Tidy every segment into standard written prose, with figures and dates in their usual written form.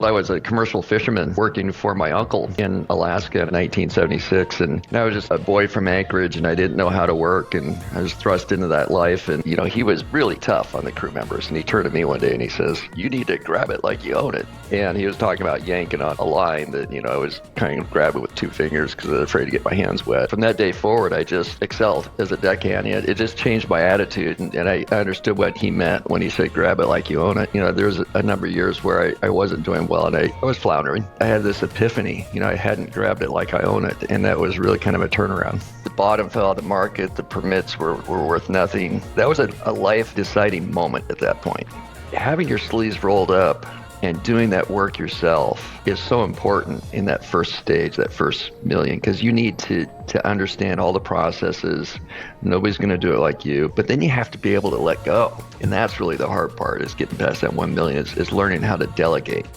I was a commercial fisherman working for my uncle in Alaska in 1976, and I was just a boy from Anchorage, and I didn't know how to work, and I was thrust into that life. And he was really tough on the crew members, and he turned to me one day and he says, "You need to grab it like you own it." And he was talking about yanking on a line that I was kind of grabbing with two fingers because I was afraid to get my hands wet. From that day forward, I just excelled as a deckhand. It just changed my attitude, and I understood what he meant when he said, "Grab it like you own it." There was a number of years where I wasn't doing well, and I was floundering. I had this epiphany. I hadn't grabbed it like I own it, and that was really kind of a turnaround. The bottom fell out of the market. The permits were worth nothing. That was a life-deciding moment at that point. Having your sleeves rolled up and doing that work yourself is so important in that first stage, that first million, because you need to understand all the processes. Nobody's going to do it like you, but then you have to be able to let go. And that's really the hard part, is getting past that 1 million, is learning how to delegate.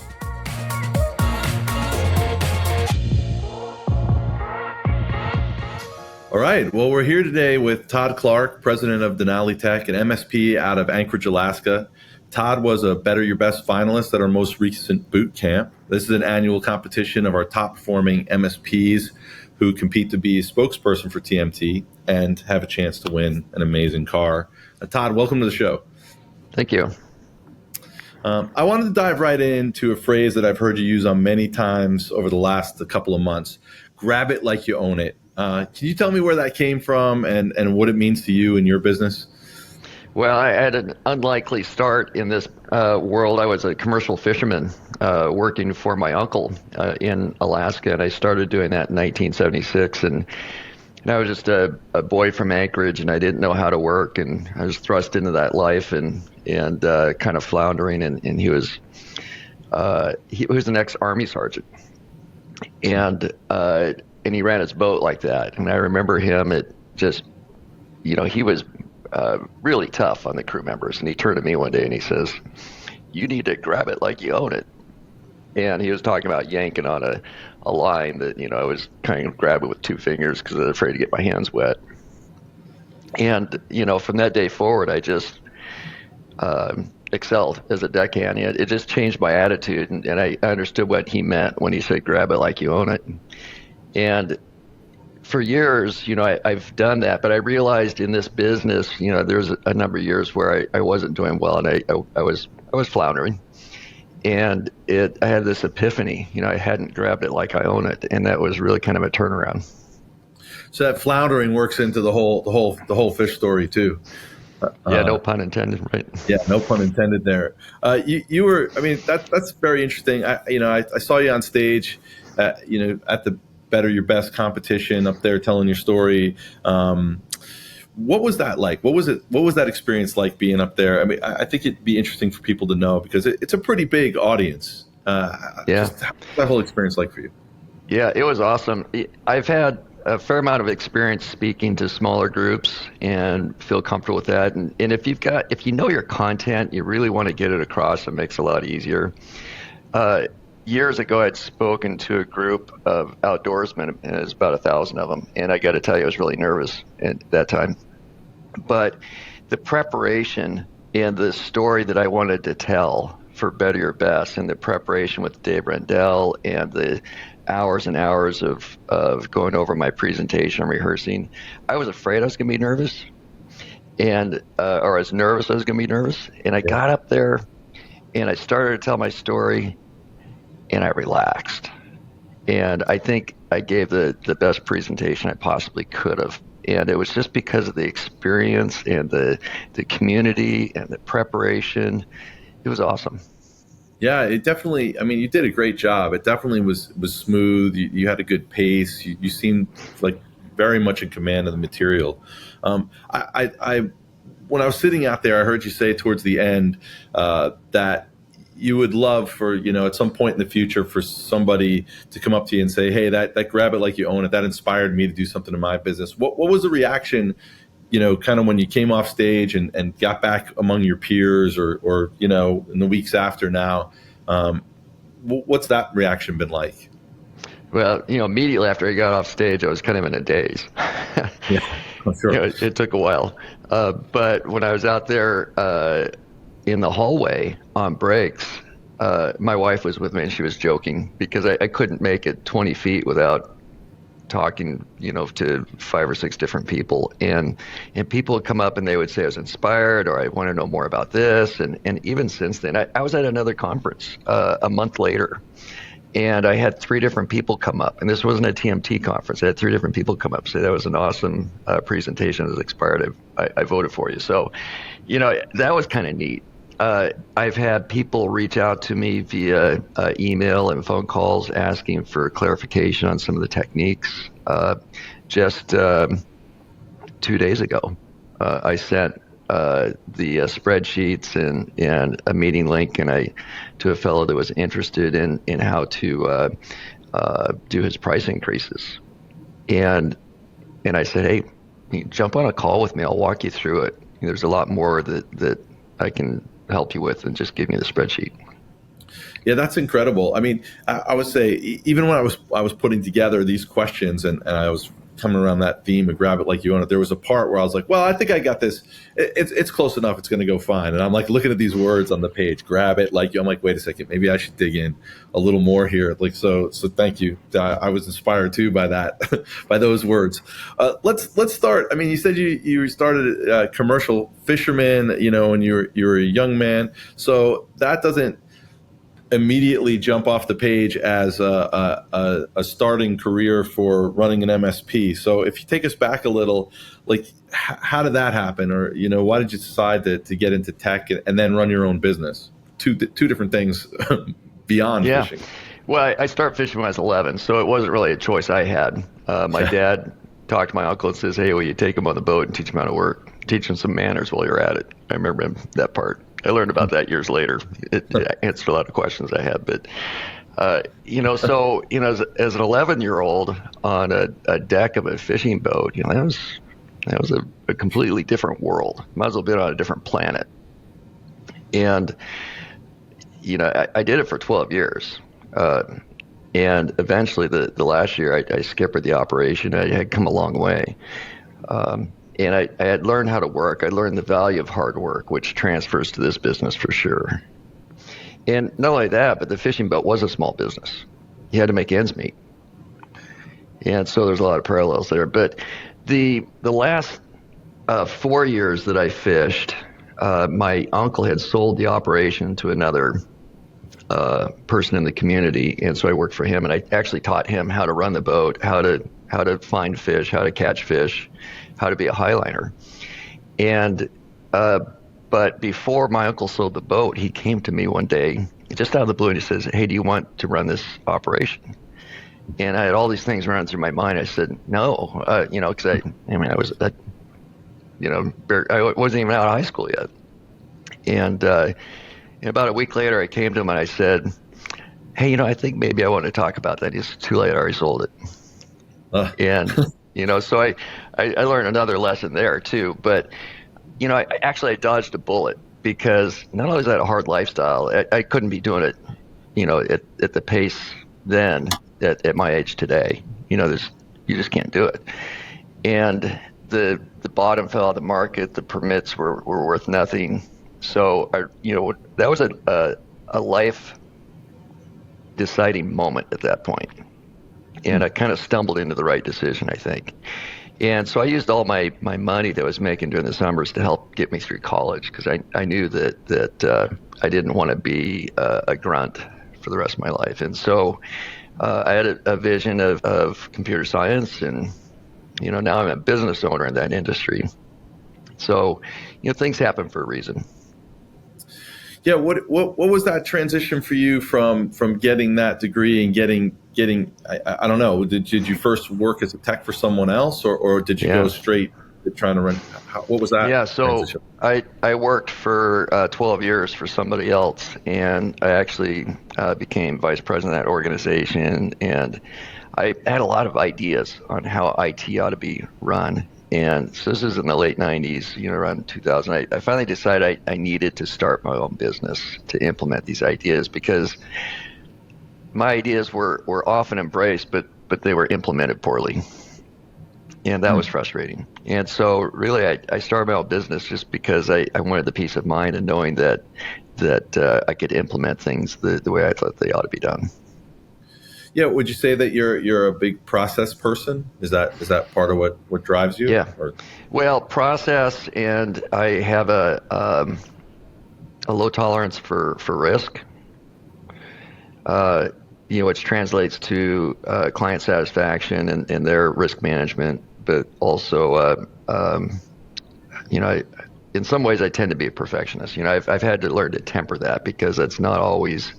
All right. Well, we're here today with Todd Clark, president of DenaliTEK, an MSP out of Anchorage, Alaska. Todd was a Better Your Best finalist at our most recent boot camp. This is an annual competition of our top performing MSPs who compete to be a spokesperson for TMT and have a chance to win an amazing car. Todd, welcome to the show. Thank you. I wanted to dive right into a phrase that I've heard you use on many times over the last couple of months. Grab it like you own it. Can you tell me where that came from and what it means to you and your business? Well, I had an unlikely start in this world. I was a commercial fisherman working for my uncle in Alaska, and I started doing that in 1976. And I was just a boy from Anchorage, and I didn't know how to work, and I was thrust into that life and kind of floundering. And he was an ex-Army sergeant, and he ran his boat like that. And I remember him he was really tough on the crew members. And he turned to me one day and he says, "You need to grab it like you own it." And he was talking about yanking on a line that, I was kind of grabbing with two fingers because I was afraid to get my hands wet. And, from that day forward, I just excelled as a deckhand. It just changed my attitude, and I understood what he meant when he said, "Grab it like you own it." And for years, I've done that, but I realized in this business, there's a number of years where I wasn't doing well, and I was floundering. And I had this epiphany. I hadn't grabbed it like I own it, and that was really kind of a turnaround. So that floundering works into the whole fish story too. Yeah, no pun intended, right? Yeah, no pun intended there. You were, that's very interesting. I saw you on stage, at the Better Your Best competition up there telling your story. What was that like? What was that experience like being up there? I think it'd be interesting for people to know because it's a pretty big audience. Yeah. Just how's that whole experience like for you? Yeah, it was awesome. I've had a fair amount of experience speaking to smaller groups and feel comfortable with that. And if you know your content, you really want to get it across, it makes it a lot easier. Years ago, I'd spoken to a group of outdoorsmen, and it was about 1,000 of them. And I got to tell you, I was really nervous at that time. But the preparation and the story that I wanted to tell for Better Your Best, and the preparation with Dave Rendell, and the hours and hours of going over my presentation and rehearsing, I was afraid I was going to be nervous, or I was nervous I was going to be nervous. And I got up there, and I started to tell my story, and I relaxed. And I think I gave the best presentation I possibly could have. And it was just because of the experience and the community and the preparation. It was awesome. Yeah, it definitely, you did a great job. It definitely was smooth. You had a good pace. You seemed like very much in command of the material. I when I was sitting out there, I heard you say towards the end that you would love for, at some point in the future for somebody to come up to you and say, "Hey, that grab it like you own it, that inspired me to do something in my business." What was the reaction, kind of when you came off stage and got back among your peers or in the weeks after now? What's that reaction been like? Well, immediately after I got off stage, I was kind of in a daze. Yeah, I'm sure. It took a while. But when I was out there in the hallway on breaks, my wife was with me and she was joking because I couldn't make it 20 feet without talking, to 5 or 6 different people. And people would come up and they would say I was inspired or I want to know more about this. And even since then, I was at another conference a month later. And I had 3 different people come up. And this wasn't a TMT conference. I had 3 different people come up and say, that was an awesome presentation. It was expired. I voted for you. So, that was kind of neat. I've had people reach out to me via email and phone calls asking for clarification on some of the techniques. Just 2 days ago, I sent the spreadsheets and a meeting link to a fellow that was interested in how to do his price increases. And I said, hey, jump on a call with me. I'll walk you through it. There's a lot more that I can help you with than just give me the spreadsheet. Yeah, that's incredible. I mean, I would say even when I was putting together these questions and I was coming around that theme of grab it like you own it, there was a part where I was like, well, I think I got this. It's close enough. It's going to go fine. And I'm like looking at these words on the page, grab it like you. I'm like, wait a second, maybe I should dig in a little more here. Like, so thank you. I was inspired too by that, by those words. Let's start. I mean, you said you started commercial fisherman, and you're a young man. So that doesn't immediately jump off the page as a starting career for running an MSP. So if you take us back a little, like how did that happen? Or, why did you decide to get into tech and then run your own business? Two different things beyond fishing. Well, I started fishing when I was 11, so it wasn't really a choice I had. My dad talked to my uncle and says, hey, will you take him on the boat and teach him how to work? Teach him some manners while you're at it. I remember that part. I learned about that years later. It answered a lot of questions I had, but as an 11-year-old on a deck of a fishing boat, that was a completely different world. Might as well have been on a different planet. And I did it for 12 years, and eventually the last year I skippered the operation. I had come a long way. And I had learned how to work. I learned the value of hard work, which transfers to this business for sure. And not only that, but the fishing boat was a small business. You had to make ends meet. And so there's a lot of parallels there. But the last 4 years that I fished, my uncle had sold the operation to another person in the community. And so I worked for him, and I actually taught him how to run the boat, how to find fish, how to catch fish, how to be a highliner. And but before my uncle sold the boat, he came to me one day, just out of the blue, and he says, hey, do you want to run this operation? And I had all these things running through my mind. I said, no, because I wasn't even out of high school yet. And about a week later, I came to him and I said, hey, I think maybe I want to talk about that. It's too late. I already sold it. And so I learned another lesson there too. But I dodged a bullet because not only was that a hard lifestyle, I couldn't be doing it, at the pace then at my age today. You just can't do it. And the bottom fell out of the market. The permits were worth nothing. So that was a life deciding moment at that point. And I kind of stumbled into the right decision, I think. And so I used all my money that I was making during the summers to help get me through college, because I knew that I didn't want to be a grunt for the rest of my life. And so I had a vision of computer science, and now I'm a business owner in that industry. So things happen for a reason. Yeah, what was that transition for you from getting that degree and getting I don't know, did you first work as a tech for someone else, or did you go straight to trying to run? What was that? Yeah, so transition? I worked for 12 years for somebody else, and I actually became vice president of that organization, and I had a lot of ideas on how IT ought to be run. And so this is in the late 90s, around 2000. I finally decided I needed to start my own business to implement these ideas, because my ideas were often embraced, but they were implemented poorly. And that was frustrating. And so really I started my own business just because I wanted the peace of mind and knowing that that I could implement things the way I thought they ought to be done. Yeah, would you say that you're a big process person? Is that part of what drives you? Yeah. Or? Well, process, and I have a low tolerance for risk. Which translates to client satisfaction and their risk management, but also, in some ways, I tend to be a perfectionist. I've had to learn to temper that because it's not always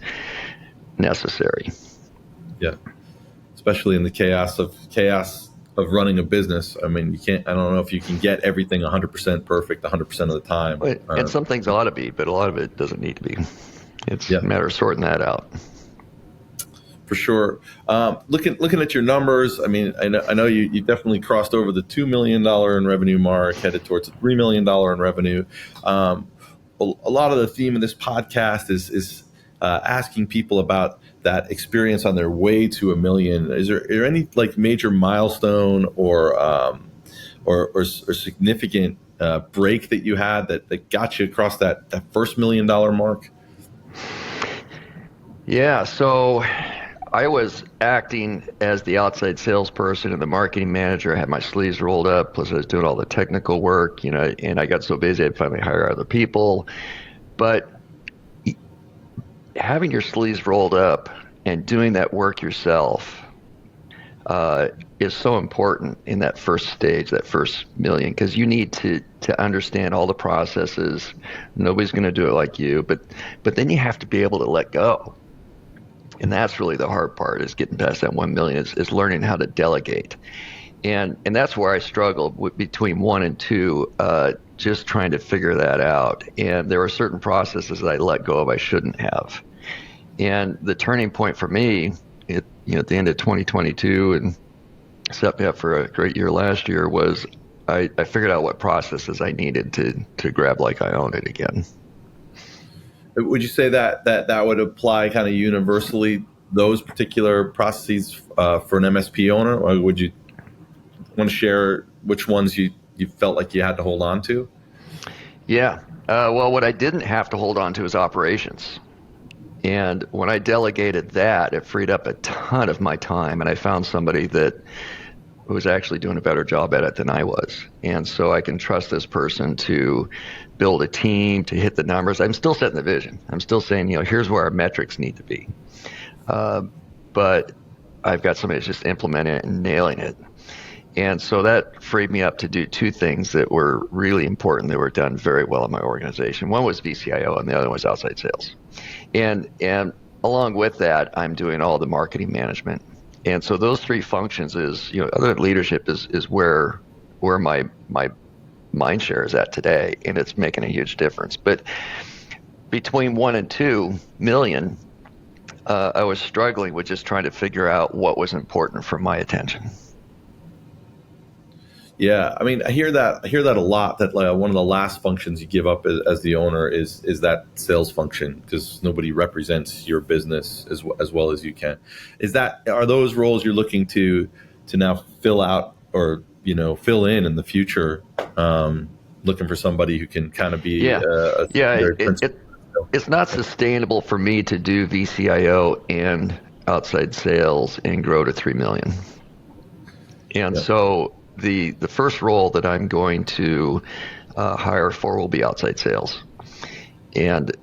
necessary. Yeah, especially in the chaos of running a business. I mean, I don't know if you can get everything 100% perfect 100% of the time. And some things ought to be, but a lot of it doesn't need to be. It's a matter of sorting that out. For sure. Looking at your numbers, I mean, I know you definitely crossed over the $2 million in revenue mark, headed towards $3 million in revenue. A lot of the theme of this podcast is asking people about that experience on their way to $1 million. Is there any like major milestone or significant break that you had that got you across that first $1 million mark? Yeah. So I was acting as the outside salesperson and the marketing manager. I had my sleeves rolled up, plus I was doing all the technical work, and I got so busy I'd finally hire other people. But having your sleeves rolled up and doing that work yourself is so important in that first stage, that first $1 million, because you need to understand all the processes. Nobody's going to do it like you, but then you have to be able to let go. And that's really the hard part, is getting past that 1 million, is learning how to delegate. And that's where I struggled between 1 and 2, just trying to figure that out. And there were certain processes that I let go of I shouldn't have. And the turning point for me, at the end of 2022 and set me up for a great year last year, was I figured out what processes I needed to grab like I owned it again. Would you say that would apply kind of universally, those particular processes for an MSP owner, or would you want to share which ones you felt like you had to hold on to? Yeah. Well, what I didn't have to hold on to is operations. And when I delegated that, it freed up a ton of my time, and I found somebody that was actually doing a better job at it than I was. And so I can trust this person to build a team, to hit the numbers. I'm still setting the vision. I'm still saying, here's where our metrics need to be. But I've got somebody that's just implementing it and nailing it. And so that freed me up to do 2 things that were really important that were done very well in my organization. One was VCIO and the other was outside sales. And along with that, I'm doing all the marketing management. And so those 3 functions other than leadership is where my mind share is at today, and it's making a huge difference. But between 1 and 2 million, I was struggling with just trying to figure out what was important for my attention. Yeah, I mean, I hear that a lot. That one of the last functions you give up as the owner is that sales function, because nobody represents your business as well as you can. Are those roles you're looking to now fill out or fill in the future? Looking for somebody who can kind of be it's not sustainable for me to do VCIO and outside sales and grow to 3 million. And so the first role that I'm going to hire for will be outside sales. And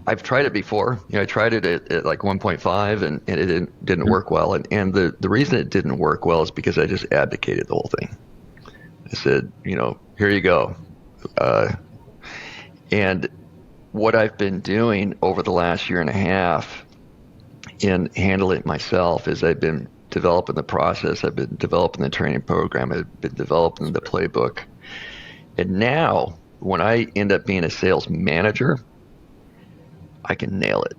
I've tried it before. I tried it at like 1.5 and it didn't work well. And the reason it didn't work well is because I just abdicated the whole thing. I said, here you go. And what I've been doing over the last year and a half in handling it myself is I've been developing the process. I've been developing the training program. I've been developing the playbook. And now when I end up being a sales manager, I can nail it.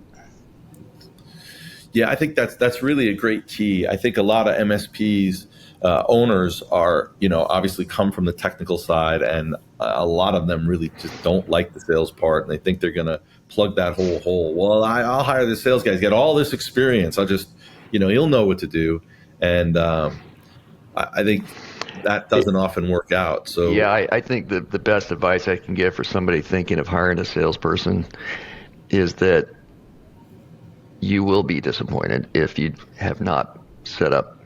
Yeah, I think that's really a great key. I think a lot of MSPs owners are, obviously come from the technical side, and a lot of them really just don't like the sales part, and they think they're going to plug that whole hole. Well, I'll hire the sales guys, get all this experience. I'll just, he'll know what to do. And I think that doesn't often work out. So yeah, I think the best advice I can give for somebody thinking of hiring a salesperson is that you will be disappointed if you have not set up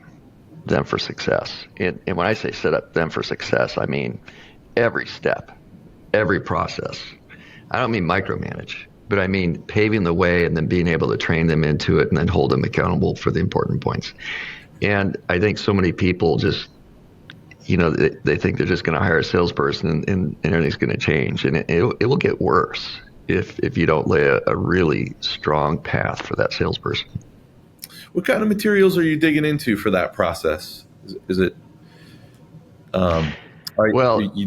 them for success. And when I say set up them for success, I mean every step, every process. I don't mean micromanage, but I mean paving the way and then being able to train them into it and then hold them accountable for the important points. And I think so many people just, they think they're just going to hire a salesperson and everything's going to change. And it will get worse if you don't lay a really strong path for that salesperson. What kind of materials are you digging into for that process? Is it, are you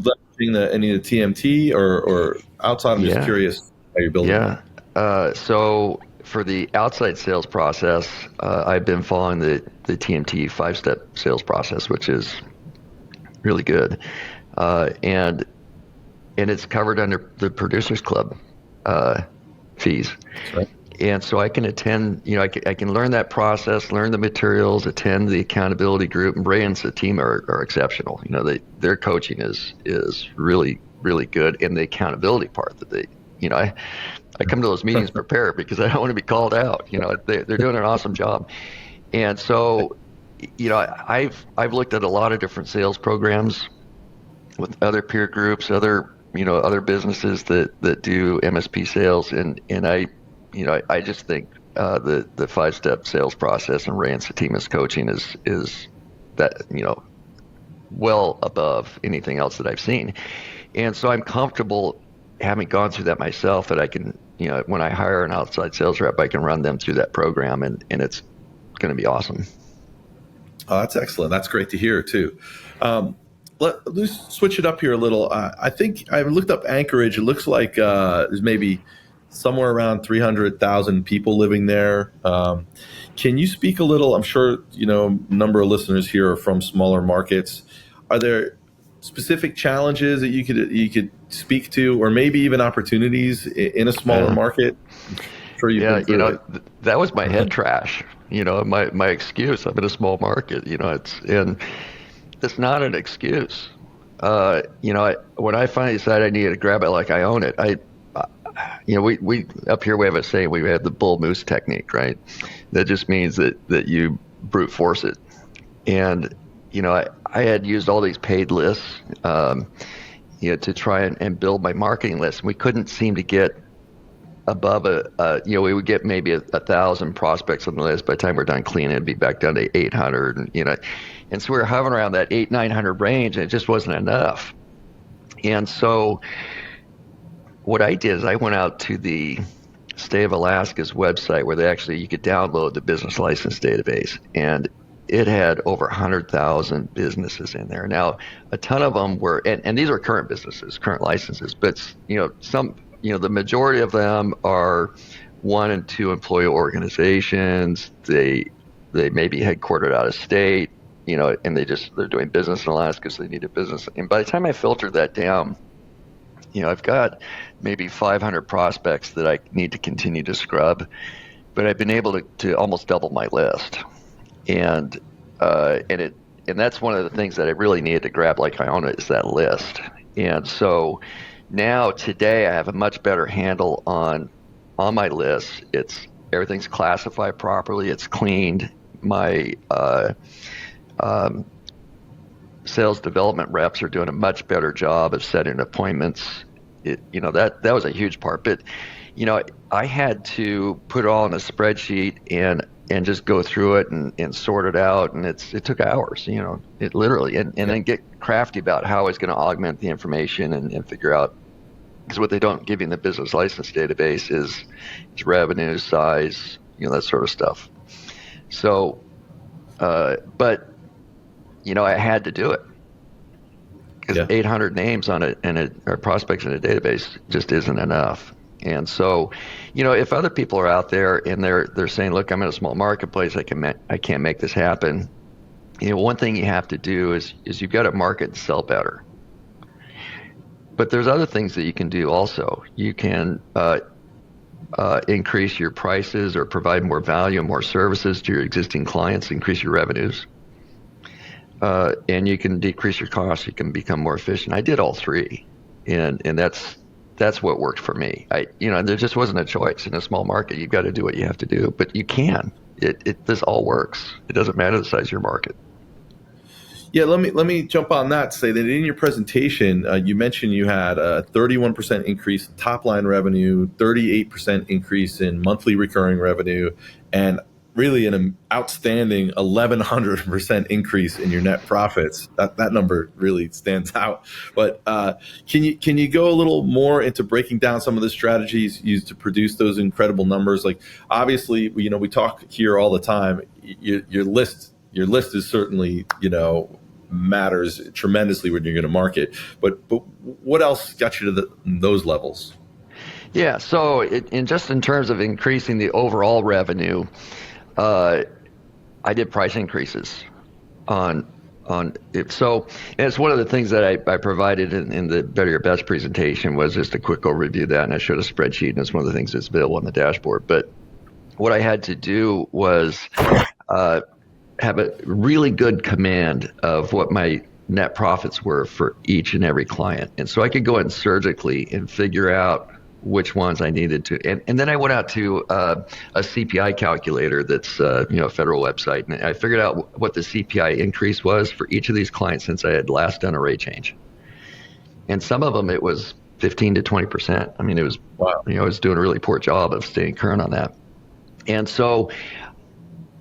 leveraging any of the TMT or outside? I'm just curious how you're building it. So for the outside sales process, I've been following the TMT 5-step sales process, which is really good. And it's covered under the Producers Club fees. That's right. And so I can attend, I can learn that process, learn the materials, attend the accountability group. And Ray and the team are exceptional. Their coaching is really, really good. And the accountability part that I come to those meetings prepared because I don't want to be called out. They're doing an awesome job. And so, I've looked at a lot of different sales programs with other peer groups, other businesses that do MSP sales. And I just think the 5-step sales process and Ray and Satima's coaching is that, well above anything else that I've seen. And so I'm comfortable having gone through that myself that I can, when I hire an outside sales rep, I can run them through that program and it's going to be awesome. Oh, that's excellent. That's great to hear too. Let's switch it up here a little. I think I looked up Anchorage. It looks like there's maybe somewhere around 300,000 people living there. Can you speak a little? I'm sure a number of listeners here are from smaller markets. Are there specific challenges that you could speak to, or maybe even opportunities in a smaller market? I'm sure you've been through it. That was my head trash. My excuse. I'm in a small market. It's not an excuse. When I finally decided I needed to grab it like I own it, we up here we have a saying, we have the bull moose technique, right? That just means that you brute force it. And I had used all these paid lists, to try and build my marketing list. We couldn't seem to get above we would get maybe 1,000 prospects on the list. By the time we're done cleaning, it'd be back down to 800, and so we were hovering around that 800-900 range, and it just wasn't enough. And so what I did is I went out to the State of Alaska's website where you could download the business license database, and it had over 100,000 businesses in there. Now, a ton of them were, and these are current businesses, current licenses, but the majority of them are 1 and 2 employee organizations. They may be headquartered out of state, and they're doing business in Alaska, so they need a business. And by the time I filtered that down, I've got maybe 500 prospects that I need to continue to scrub, but I've been able to almost double my list. And that's one of the things that I really needed to grab like I own it, is that list. And so now today I have a much better handle on my list. Everything's classified properly. It's cleaned. My sales development reps are doing a much better job of setting appointments. That was a huge part. But I had to put it all in a spreadsheet and just go through it and sort it out, and it took hours. It literally, and then get crafty about how I was going to augment the information and figure out, because what they don't give you in the business license database is revenue, size, that sort of stuff. So, but I had to do it because 800 names on it or prospects in a database just isn't enough. And so, if other people are out there and they're saying, look, I'm in a small marketplace, I can't make this happen. One thing you have to do is you've got to market and sell better. But there's other things that you can do also. You can increase your prices or provide more value and more services to your existing clients, increase your revenues. And you can decrease your costs. You can become more efficient. I did all three. And that's that's what worked for me. There just wasn't a choice in a small market. You've got to do what you have to do, but you can. This all works. It doesn't matter the size of your market. Yeah, let me jump on that. Say that in your presentation, you mentioned you had a 31% increase in top line revenue, 38% increase in monthly recurring revenue, and really an outstanding 1,100% increase in your net profits. That number really stands out. But can you go a little more into breaking down some of the strategies used to produce those incredible numbers? Like, obviously, we talk here all the time. Your list is certainly, matters tremendously when you're going to market. But what else got you to those levels? Yeah. So in terms of increasing the overall revenue, I did price increases on it. So it's one of the things that I provided in the Better Your Best presentation was just a quick overview of that, and I showed a spreadsheet, and it's one of the things that's available on the dashboard. But what I had to do was have a really good command of what my net profits were for each and every client. And so I could go in surgically and figure out which ones I needed to. And then I went out to a CPI calculator that's a federal website. And I figured out what the CPI increase was for each of these clients since I had last done a rate change. And some of them, it was 15 to 20%. I mean, it was, wow. I was doing a really poor job of staying current on that. And so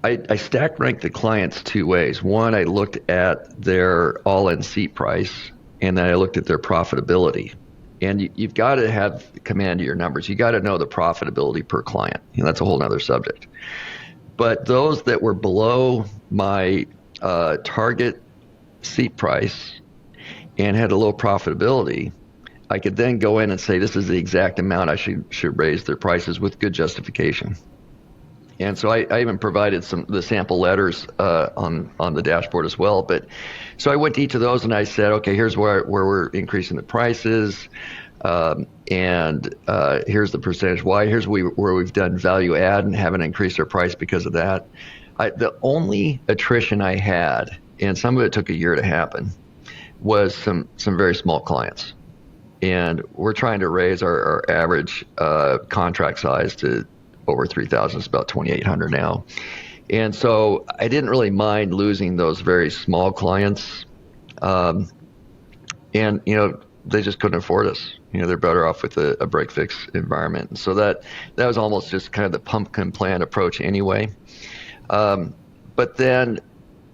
I stack ranked the clients two ways. One, I looked at their all-in seat price, and then I looked at their profitability. And you've got to have command of your numbers. You got to know the profitability per client. That's a whole other subject. But those that were below my target seat price and had a low profitability, I could then go in and say, this is the exact amount I should raise their prices with good justification. And so I even provided the sample letters on the dashboard as well. But so I went to each of those and I said, okay, here's where we're increasing the prices, and here's the percentage why. Here's where we've done value add and haven't increased our price because of that. The only attrition I had, and some of it took a year to happen, was some very small clients. And we're trying to raise our average contract size to over 3,000. It's about 2,800 now. And so I didn't really mind losing those very small clients. And, they just couldn't afford us. They're better off with a break fix environment. And so that was almost just kind of the pumpkin plan approach anyway. But then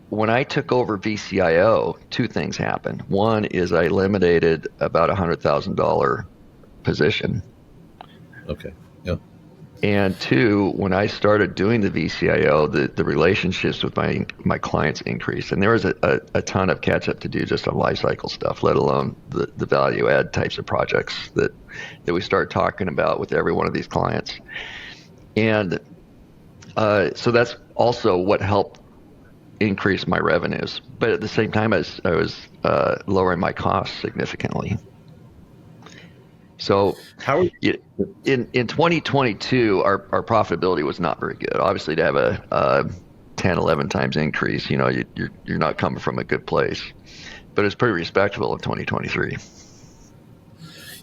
when I took over VCIO, two things happened. One is I eliminated about $100,000 position. Okay. Yeah. And two, when I started doing the VCIO, the relationships with my clients increased. And there was a ton of catch up to do just on life cycle stuff, let alone the value add types of projects that we start talking about with every one of these clients. And so that's also what helped increase my revenues. But at the same time, I was lowering my costs significantly. So in 2022, our profitability was not very good. Obviously, to have a 10, 11 times increase, you're not coming from a good place. But it's pretty respectable in 2023.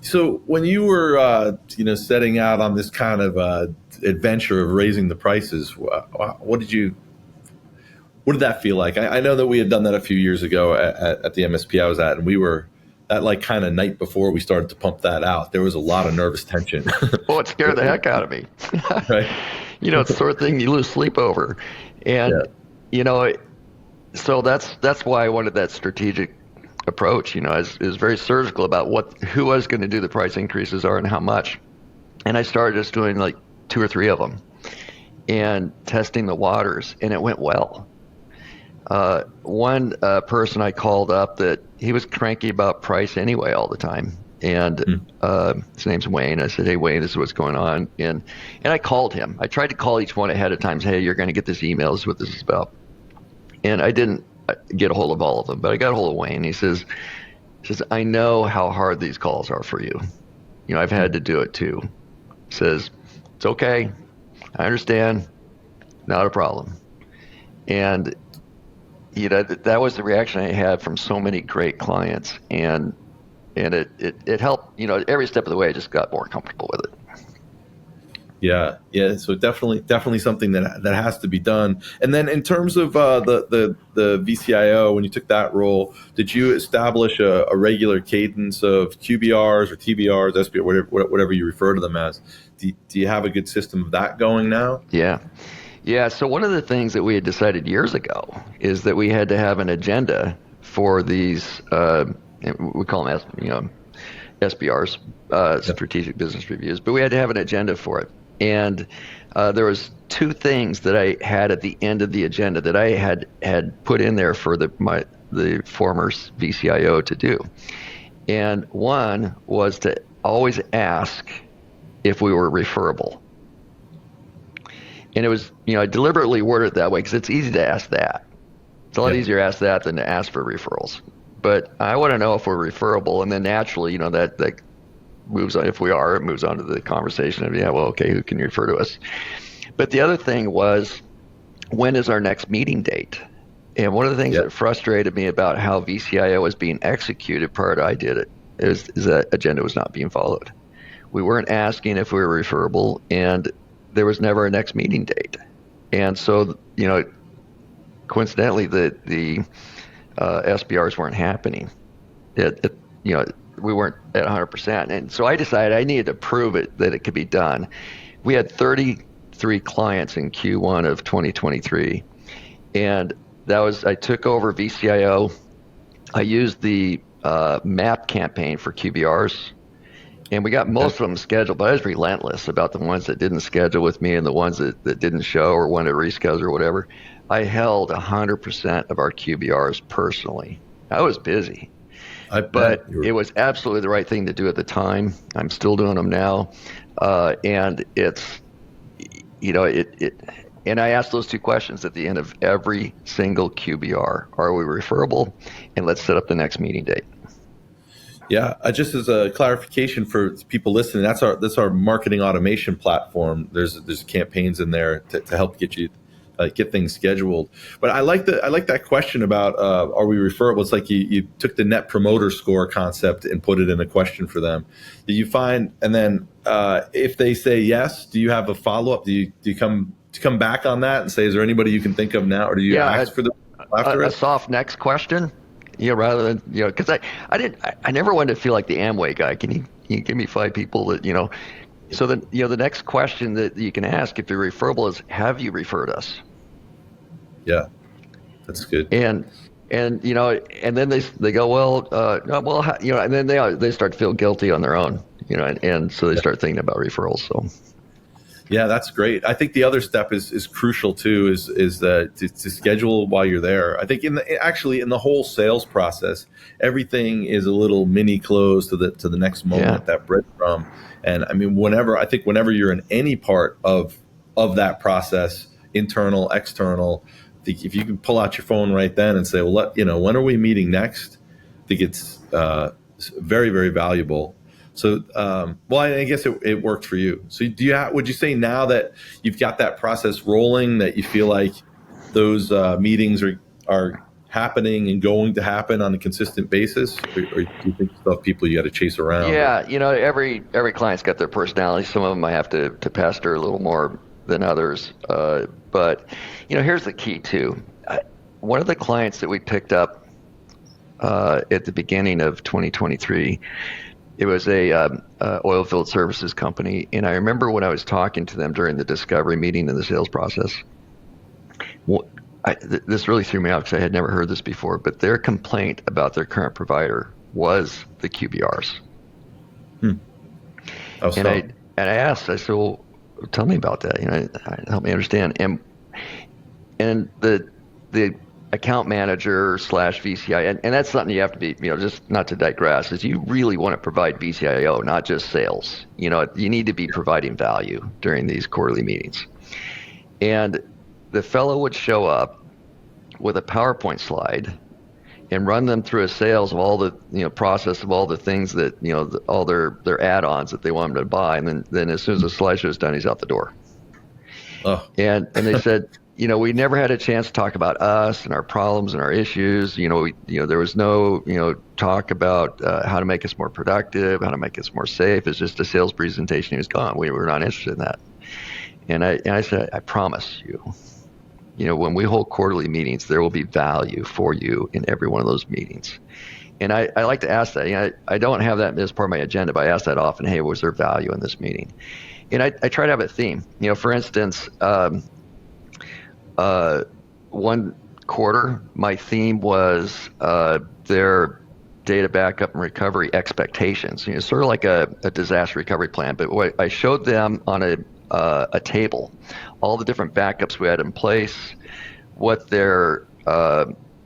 So when you were, setting out on this kind of adventure of raising the prices, what did that feel like? I know that we had done that a few years ago at the MSP I was at, and we were that kind of night before we started to pump that out. There was a lot of nervous tension. Well, it scared the heck out of me. Right. It's the sort of thing you lose sleep over, and so that's why I wanted that strategic approach. I was very surgical about who I was going to do the price increases are and how much, and I started just doing like 2 or 3 of them and testing the waters, and it went well. One person I called up that he was cranky about price anyway all the time. And his name's Wayne. I said, hey, Wayne, this is what's going on. And I called him. I tried to call each one ahead of time. Hey, you're going to get this email. This is what this is about. And I didn't get a hold of all of them, but I got a hold of Wayne. He says, I know how hard these calls are for you. I've had to do it too. He says, it's okay. I understand. Not a problem. And that was the reaction I had from so many great clients. And And it helped, every step of the way. I just got more comfortable with it. Yeah, yeah. So definitely something that has to be done. And then in terms of the VCIO, when you took that role, did you establish a regular cadence of QBRs or TBRs, SBR, whatever you refer to them as? Do you have a good system of that going now? Yeah. Yeah. So one of the things that we had decided years ago is that we had to have an agenda for these, we call them, SBRs, strategic business reviews, but we had to have an agenda for it. And there was two things that I had at the end of the agenda that I had put in there for the former VCIO to do. And one was to always ask if we were referable. And it was, I deliberately worded it that way because it's easy to ask that. It's a lot easier to ask that than to ask for referrals. But I want to know if we're referable, and then naturally, that moves on. If we are, it moves on to the conversation of, okay, who can you refer to us? But the other thing was, when is our next meeting date? And one of the things that frustrated me about how VCIO was being executed prior to I did it is that agenda was not being followed. We weren't asking if we were referable, and there was never a next meeting date. And so, coincidentally, the SBRs weren't happening. We weren't at 100%. And so I decided I needed to prove it that it could be done. We had 33 clients in Q1 of 2023. And I took over VCIO. I used the MAP campaign for QBRs. And we got most of them scheduled, but I was relentless about the ones that didn't schedule with me and the ones that didn't show or wanted to reschedule or whatever. I held 100% of our QBRs personally. I was busy. But it was absolutely the right thing to do at the time. I'm still doing them now. And it's, and I asked those two questions at the end of every single QBR. Are we referable? And let's set up the next meeting date. Yeah, just as a clarification for people listening, that's our marketing automation platform. There's campaigns in there to help get you get things scheduled. But I like that question about are we referable? It's like you took the net promoter score concept and put it in a question for them. Do you find, and then if they say yes, do you have a follow up? Do you come back on that and say, is there anybody you can think of now, or do you ask for them after a soft next question? Rather than, because I never wanted to feel like the Amway guy. Can you give me 5 people that, so then, the next question that you can ask if you're referable is, have you referred us? Yeah, that's good. And then they go, and then they start to feel guilty on their own, and so they start thinking about referrals. So. Yeah, that's great. I think the other step is crucial too. Is that to schedule while you're there. I think in the whole sales process, everything is a little mini close to the next moment, that breadcrumb. And I mean, whenever you're in any part of that process, internal, external, I think if you can pull out your phone right then and say, well, when are we meeting next? I think it's very, very valuable. So, I guess it worked for you. So would you say now that you've got that process rolling, that you feel like those meetings are happening and going to happen on a consistent basis? Or do you think you still have people you got to chase around? Yeah, every client's got their personality. Some of them I have to pester a little more than others. But, here's the key too. One of the clients that we picked up at the beginning of 2023, it was a oil field services company, and I remember when I was talking to them during the discovery meeting in the sales process. This really threw me off because I had never heard this before. But their complaint about their current provider was the QBRs. And I asked, I said, "Well, tell me about that. Help me understand." And the account manager / VCI, and that's something you have to be, just not to digress, is you really want to provide VCIO, not just sales. You need to be providing value during these quarterly meetings. And the fellow would show up with a PowerPoint slide and run them through a sales of all the, process of all the things that, all their add-ons that they want them to buy. And then as soon as the slideshow is done, he's out the door. Oh. And they said, we never had a chance to talk about us and our problems and our issues. There was no, talk about how to make us more productive, how to make us more safe. It's just a sales presentation. He was gone. We were not interested in that. And I said, I promise you, when we hold quarterly meetings, there will be value for you in every one of those meetings. And I like to ask that. I don't have that as part of my agenda, but I ask that often. Hey, was there value in this meeting? And I try to have a theme. For instance, one quarter, my theme was their data backup and recovery expectations. Sort of like a disaster recovery plan. But what I showed them on a table, all the different backups we had in place, what their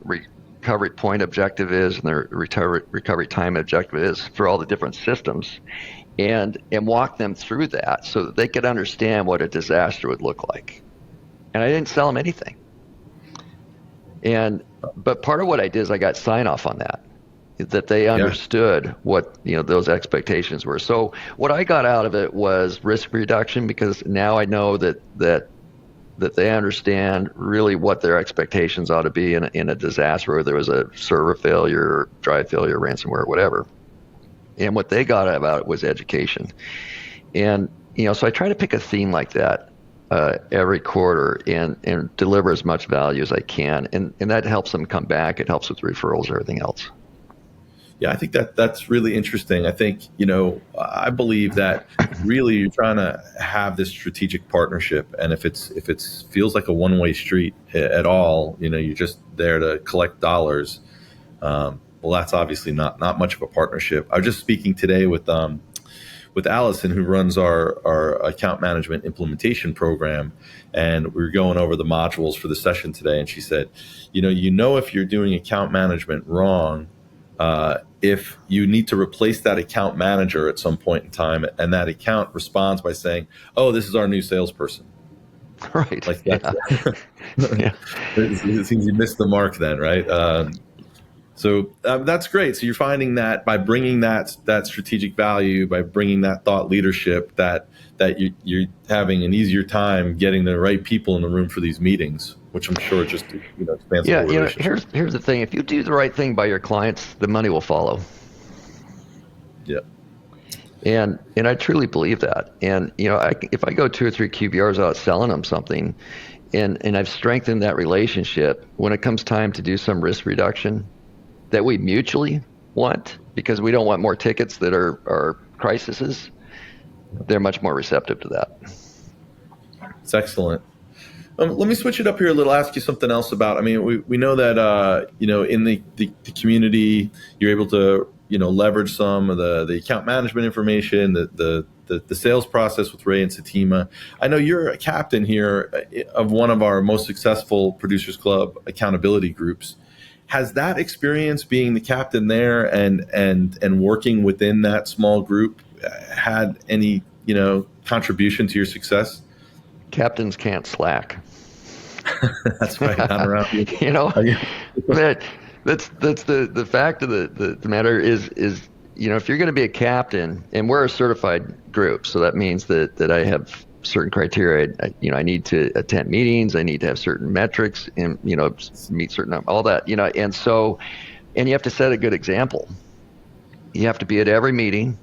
recovery point objective is, and their recovery time objective is for all the different systems, and walk them through that so that they could understand what a disaster would look like. And I didn't sell them anything. But part of what I did is I got sign off on that they understood what those expectations were. So what I got out of it was risk reduction, because now I know that they understand really what their expectations ought to be in a disaster, where there was a server failure, drive failure, ransomware, whatever. And what they got about it was education. And so I try to pick a theme like that every quarter and deliver as much value as I can, and that helps them come back. It helps with referrals, everything else. Yeah, I think that's really interesting. I think, I believe that really you're trying to have this strategic partnership, and if it feels like a one-way street at all, you're just there to collect dollars. Well, that's obviously not much of a partnership. I was just speaking today with Allison, who runs our account management implementation program, and we were going over the modules for the session today, and she said, if you're doing account management wrong, if you need to replace that account manager at some point in time, and that account responds by saying, "Oh, this is our new salesperson." Right. Like that. Yeah. It seems you missed the mark then, right? So that's great. So you're finding that by bringing that strategic value, by bringing that thought leadership, that you're having an easier time getting the right people in the room for these meetings, which I'm sure just expands the relationship. Here's the thing: if you do the right thing by your clients, the money will follow. Yeah. And I truly believe that. And if I go 2 or 3 QBRs out selling them something, and I've strengthened that relationship, when it comes time to do some risk reduction that we mutually want, because we don't want more tickets that are crises, they're much more receptive to that. It's excellent. Let me switch it up here a little. Ask you something else about. I mean, we know that in the community, you're able to leverage some of the account management information, the sales process with Ray and Satima. I know you're a captain here of one of our most successful Producers Club accountability groups. Has that experience being the captain there and working within that small group had any contribution to your success? Captains can't slack. That's right. Not around you. That's the fact of the matter is if you're going to be a captain, and we're a certified group, so that means that I have certain criteria. I need to attend meetings. I need to have certain metrics, and meet certain all that. And you have to set a good example. You have to be at every meeting.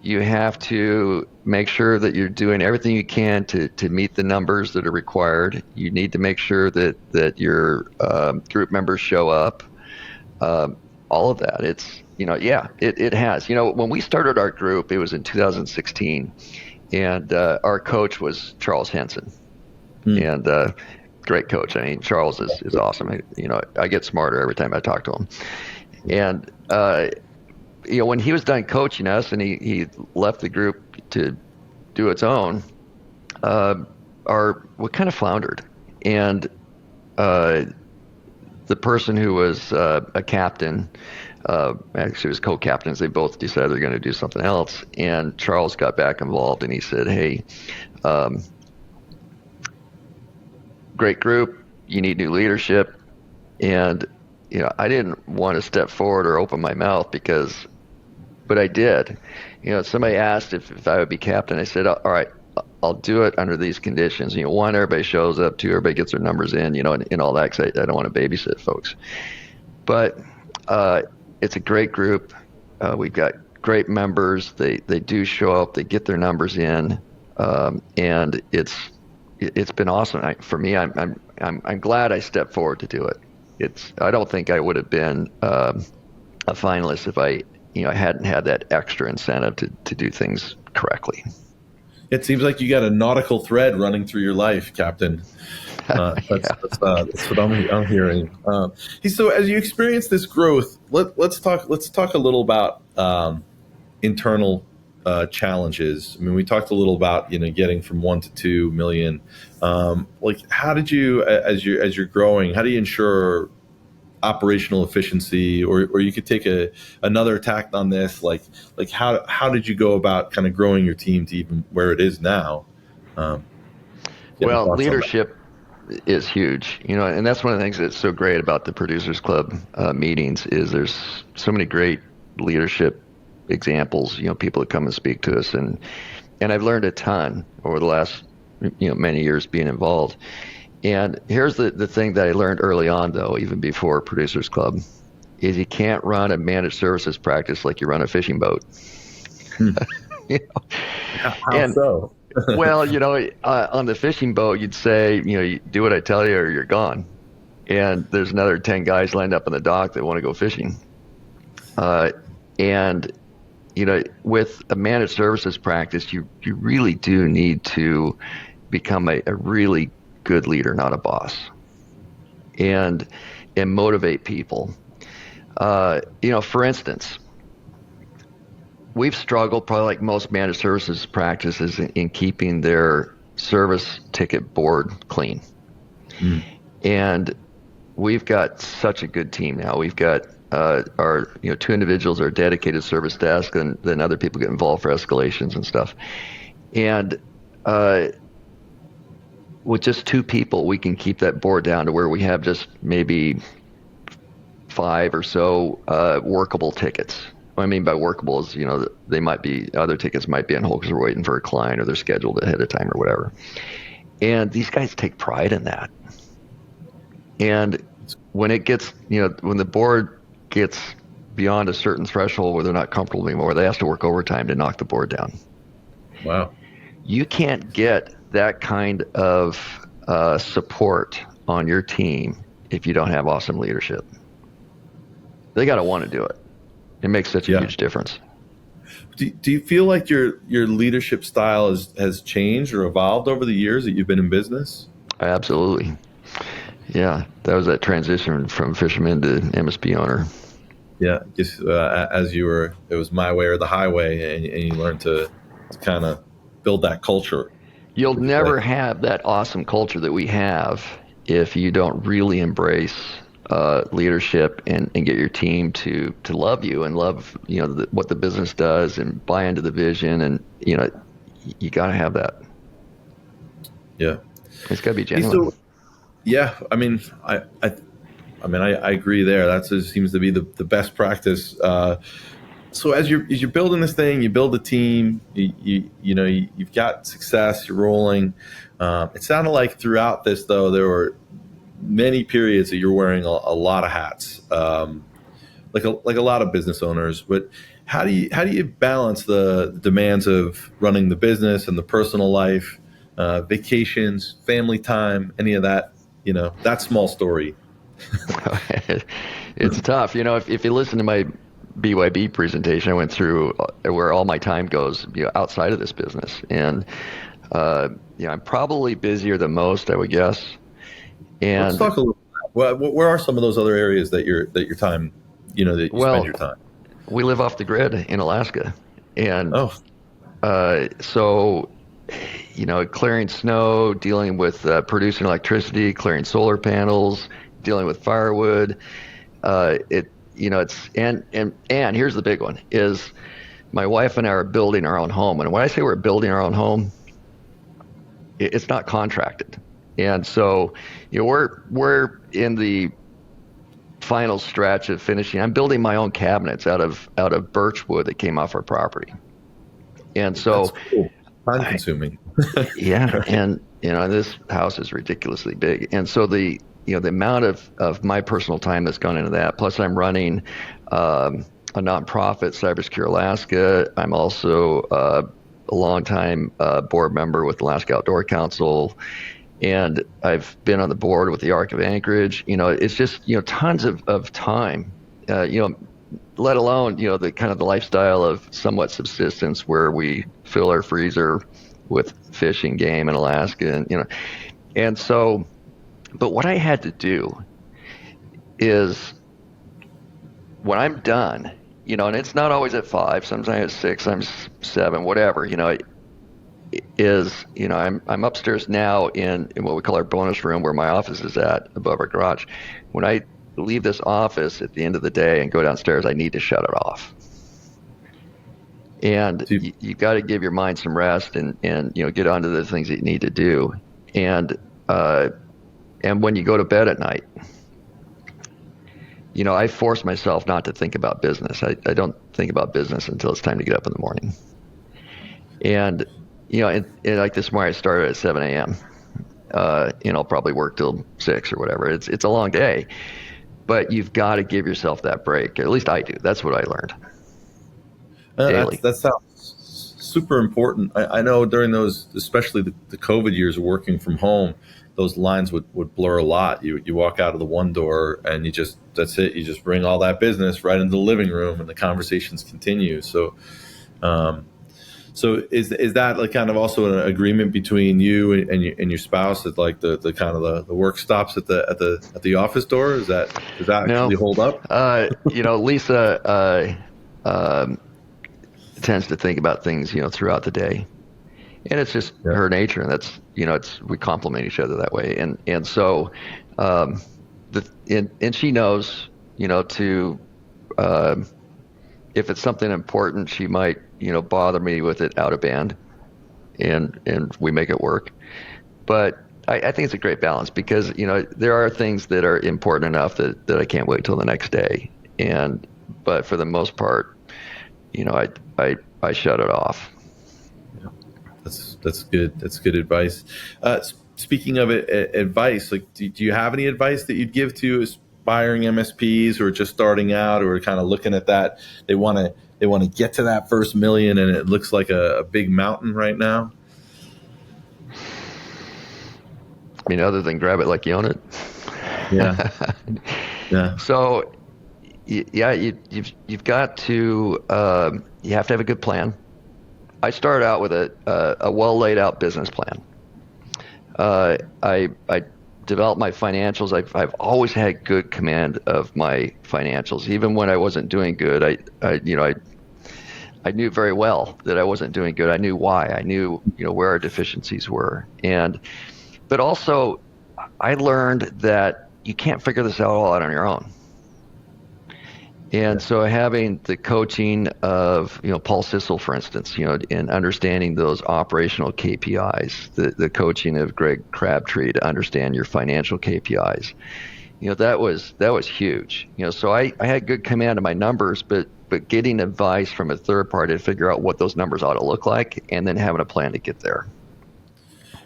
You have to make sure that you're doing everything you can to meet the numbers that are required. You need to make sure that your group members show up. All of that. It's it has. When we started our group, it was in 2016. And our coach was Charles Henson, and great coach. I mean, Charles is awesome. I get smarter every time I talk to him. And when he was done coaching us, and he left the group to do its own, we kind of floundered. And the person who was a captain. Actually, it was co-captains. They both decided they're going to do something else. And Charles got back involved, and he said, "Hey, great group. You need new leadership." And I didn't want to step forward or open my mouth but I did. Somebody asked if I would be captain. I said, "All right, I'll do it under these conditions. One, everybody shows up. Two, everybody gets their numbers in. And all that. 'Cause I don't want to babysit folks. But it's a great group. We've got great members. They do show up. They get their numbers in, and it's been awesome. For me, I'm glad I stepped forward to do it. I don't think I would have been a finalist if I hadn't had that extra incentive to do things correctly. It seems like you got a nautical thread running through your life, Captain. That's what I'm hearing. So as you experience this growth, let's talk a little about internal challenges. I mean, we talked a little about getting from 1 to 2 million. How did you, as you're growing, how do you ensure operational efficiency, or you could take another tack on this, like how did you go about kind of growing your team to even where it is now? Well, leadership is huge, and that's one of the things that's so great about the Producers Club meetings is there's so many great leadership examples, people that come and speak to us, and I've learned a ton over the last many years being involved. And here's the thing that I learned early on, though, even before Producers Club, is you can't run a managed services practice like you run a fishing boat. How so? Well, on the fishing boat, you'd say, you do what I tell you or you're gone. And there's another 10 guys lined up on the dock that want to go fishing. And with a managed services practice, you really do need to become a really good leader, not a boss, and motivate people. For instance, we've struggled, probably like most managed services practices, in keeping their service ticket board clean. And we've got such a good team now. We've got our 2 individuals are dedicated service desk, and then other people get involved for escalations and stuff. And with just 2 people, we can keep that board down to where we have just maybe 5 or so workable tickets. What I mean by workable is, they might be, other tickets might be on hold because we're waiting for a client or they're scheduled ahead of time or whatever. And these guys take pride in that. And when it gets, when the board gets beyond a certain threshold where they're not comfortable anymore, they have to work overtime to knock the board down. Wow. You can't get that kind of support on your team if you don't have awesome leadership. They got to want to do it. It makes such a huge difference. Do you feel like your leadership style has changed or evolved over the years that you've been in business? Absolutely. Yeah, that was that transition from fisherman to MSP owner. Yeah, just as you were, it was my way or the highway, and you learned to kind of build that culture. You'll never have that awesome culture that we have if you don't really embrace leadership and get your team to love you and love what the business does and buy into the vision, and you got to have that. Yeah, it's got to be genuine. Yeah, I mean, I agree there. That seems to be the best practice. So as you're building this thing, you build a team. You've got success. You're rolling. It sounded like throughout this, though, there were many periods that you're wearing a lot of hats, like a lot of business owners. But how do you balance the demands of running the business and the personal life, vacations, family time, any of that? That small story. It's tough. If you listen to my BYB presentation, I went through where all my time goes, outside of this business, and I'm probably busier than most, I would guess. And let's talk a little. Where are some of those other areas that your time, that you spend your time? We live off the grid in Alaska, and so clearing snow, dealing with producing electricity, clearing solar panels, dealing with firewood. It's and here's the big one is my wife and I are building our own home. And when I say we're building our own home, it's not contracted. And so, we're in the final stretch of finishing. I'm building my own cabinets out of birch wood that came off our property. And so, Time consuming. Yeah, Right. and this house is ridiculously big, and so the amount of my personal time that's gone into that. Plus, I'm running a nonprofit, Cybersecure Alaska. I'm also a longtime board member with Alaska Outdoor Council, and I've been on the board with the Arc of Anchorage. It's just tons of time. Let alone the kind of the lifestyle of somewhat subsistence where we fill our freezer with fish and game in Alaska, and so. But what I had to do is when I'm done, and it's not always at 5, sometimes at 6, sometimes 7, whatever, I'm upstairs now in what we call our bonus room where my office is at above our garage. When I leave this office at the end of the day and go downstairs, I need to shut it off. And So you got to give your mind some rest and get on to the things that you need to do. And when you go to bed at night, I force myself not to think about business. I don't think about business until it's time to get up in the morning. And, and like this morning, I started at 7 a.m. I'll probably work till 6 or whatever. It's a long day, but you've got to give yourself that break. At least I do. That's what I learned. Daily. that sounds super important. I know during those, especially the COVID years of working from home, those lines would blur a lot. You walk out of the one door and that's it. You just bring all that business right into the living room and the conversations continue. So, so is that like kind of also an agreement between you and your spouse that like the kind of the work stops at the office door? Does that actually hold up? Lisa tends to think about things, throughout the day, and it's just her nature, and that's, we complement each other that way, and so, and she knows, to, if it's something important, she might, bother me with it out of band, and we make it work, but I think it's a great balance because, there are things that are important enough that I can't wait till the next day, but for the most part, I shut it off. Yeah, that's good. That's good advice. Speaking of advice, like, do you have any advice that you'd give to aspiring MSPs who are just starting out, or kind of looking at that? They want to get to that first million, and it looks like a big mountain right now. I mean, other than grab it like you own it. Yeah. Yeah. So, yeah, you've got to you have to have a good plan. I started out with a well laid out business plan. I developed my financials. I've always had good command of my financials, even when I wasn't doing good. I knew very well that I wasn't doing good. I knew why. I knew where our deficiencies were, but also I learned that you can't figure this all out on your own. And so having the coaching of, Paul Sissel, for instance, and understanding those operational KPIs, the coaching of Greg Crabtree to understand your financial KPIs, that was huge. So I had good command of my numbers, but getting advice from a third party to figure out what those numbers ought to look like, and then having a plan to get there.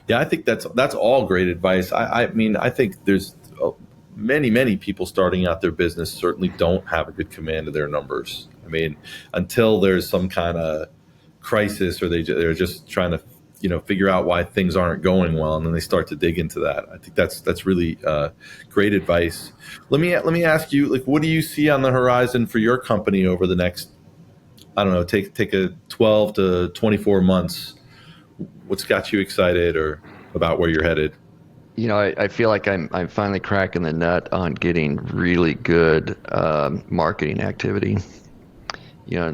Yeah, I think that's all great advice. I mean, I think there's many people starting out their business certainly don't have a good command of their numbers. I mean, until there's some kind of crisis, or they're just trying to figure out why things aren't going well, and then they start to dig into that. I think that's really great advice. Let me ask you, like, what do you see on the horizon for your company over the next, I don't know, take a 12 to 24 months? What's got you excited or about where you're headed? I feel like I'm finally cracking the nut on getting really good marketing activity.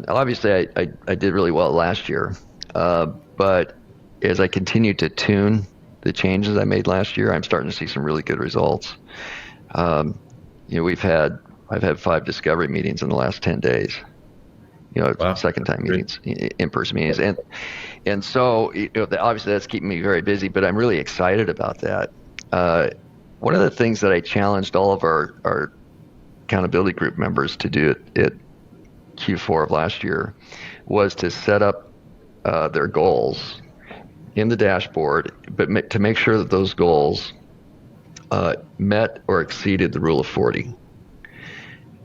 Obviously I did really well last year, but as I continue to tune the changes I made last year, I'm starting to see some really good results. I've had 5 discovery meetings in the last 10 days. Wow. Second time meetings, in-person meetings, and so obviously that's keeping me very busy. But I'm really excited about that. One of the things that I challenged all of our accountability group members to do at Q4 of last year was to set up their goals in the dashboard, but to make sure that those goals met or exceeded the rule of 40.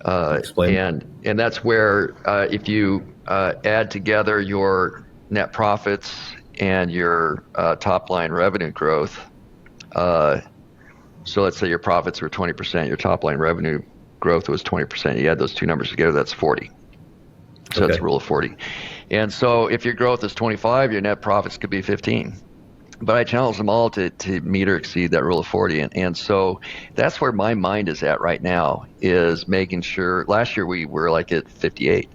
Explain. And that's where if you add together your net profits and your top line revenue growth, so let's say your profits were 20%, your top line revenue growth was 20%. You add those two numbers together, that's 40. So Okay. that's the rule of 40. And so if your growth is 25, your net profits could be 15. But I challenge them all to meet or exceed that rule of 40. And so that's where my mind is at right now, is making sure. Last year we were like at 58.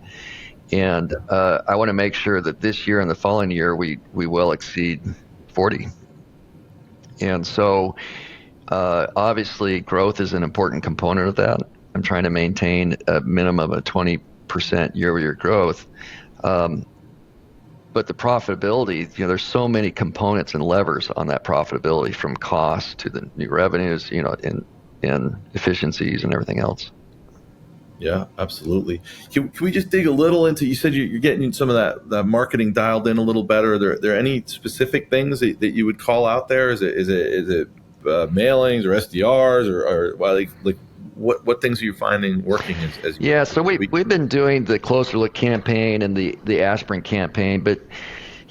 And I want to make sure that this year and the following year we will exceed 40. And so obviously growth is an important component of that. I'm trying to maintain a minimum of 20% year-over-year growth. But the profitability, there's so many components and levers on that profitability, from cost to the new revenues, and efficiencies and everything else. Yeah, absolutely. Can we just dig a little into, you said you're getting some of that marketing dialed in a little better. Are there any specific things that you would call out there? Is it mailings or SDRs or what things are you finding working as Yeah, so we've been doing the Closer Look campaign and the aspirin campaign, but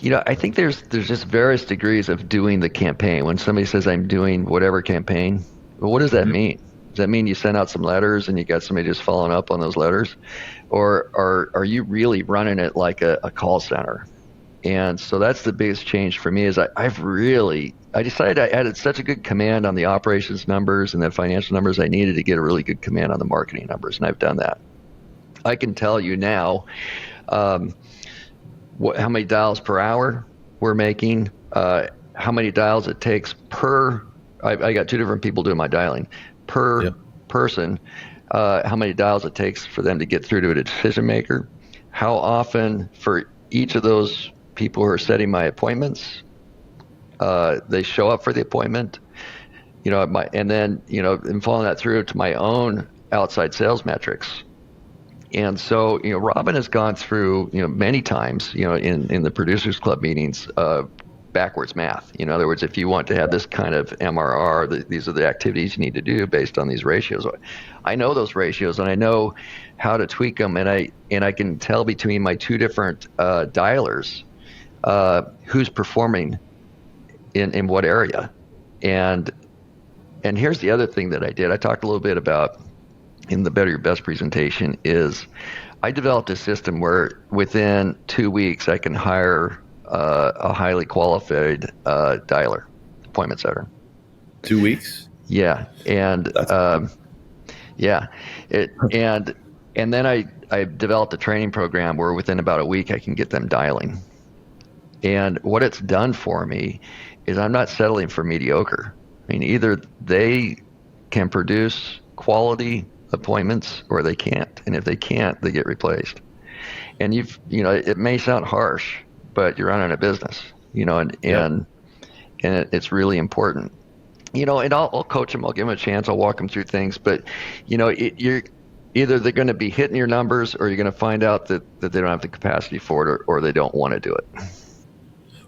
I think there's just various degrees of doing the campaign. When somebody says I'm doing whatever campaign, well, what does that mean? Does that mean you send out some letters and you got somebody just following up on those letters? Or are you really running it like a call center? And so that's the biggest change for me, is I decided I added such a good command on the operations numbers and the financial numbers. I needed to get a really good command on the marketing numbers, and I've done that. I can tell you now how many dials per hour we're making, how many dials it takes per, I got two different people doing my dialing, per person, how many dials it takes for them to get through to a decision maker, how often for each of those people who are setting my appointments, they show up for the appointment, and then, and following that through to my own outside sales metrics. And so, Robin has gone through, many times, in the Producers Club meetings, backwards math. In other words, if you want to have this kind of MRR, these are the activities you need to do based on these ratios. I know those ratios, and I know how to tweak them, and I can tell between my two different dialers who's performing in what area. And here's the other thing that I did. I talked a little bit about in the Better Your Best presentation, is I developed a system where within 2 weeks I can hire a highly qualified dialer, appointment setter. 2 weeks? Yeah. And and then I developed a training program where within about a week I can get them dialing. And what it's done for me is I'm not settling for mediocre. I mean, either they can produce quality appointments or they can't. And if they can't, they get replaced. And it may sound harsh, but you're running a business, and it's really important. And I'll coach them, I'll give them a chance, I'll walk them through things, but you're either they're going to be hitting your numbers, or you're going to find out that they don't have the capacity for it, or they don't want to do it.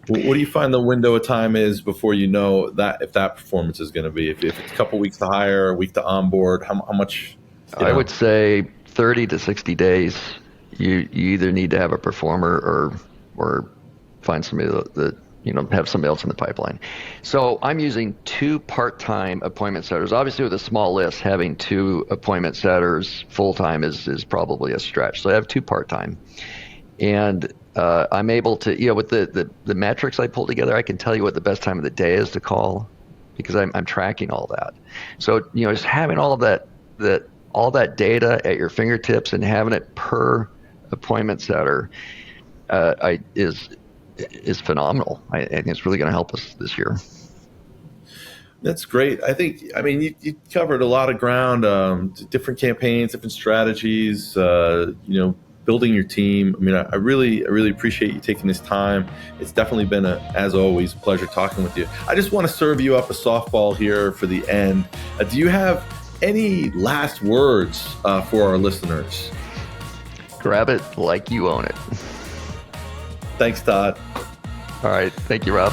What do you find the window of time is before you know that if that performance is going to be, if it's a couple weeks to hire, a week to onboard, how much? I would say 30 to 60 days. You either need to have a performer or find somebody that have somebody else in the pipeline. So I'm using 2 part-time appointment setters. Obviously, with a small list, having 2 appointment setters full-time is probably a stretch. So I have 2 part-time, and I'm able to, with the metrics I pull together, I can tell you what the best time of the day is to call, because I'm tracking all that. So just having all of that data at your fingertips and having it per appointment setter is phenomenal. I think it's really going to help us this year. That's great. You covered a lot of ground, different campaigns, different strategies, building your team. I really appreciate you taking this time. It's definitely been, as always, a pleasure talking with you. I just want to serve you up a softball here for the end. Do you have any last words for our listeners? Grab it like you own it. Thanks, Todd. All right. Thank you, Rob.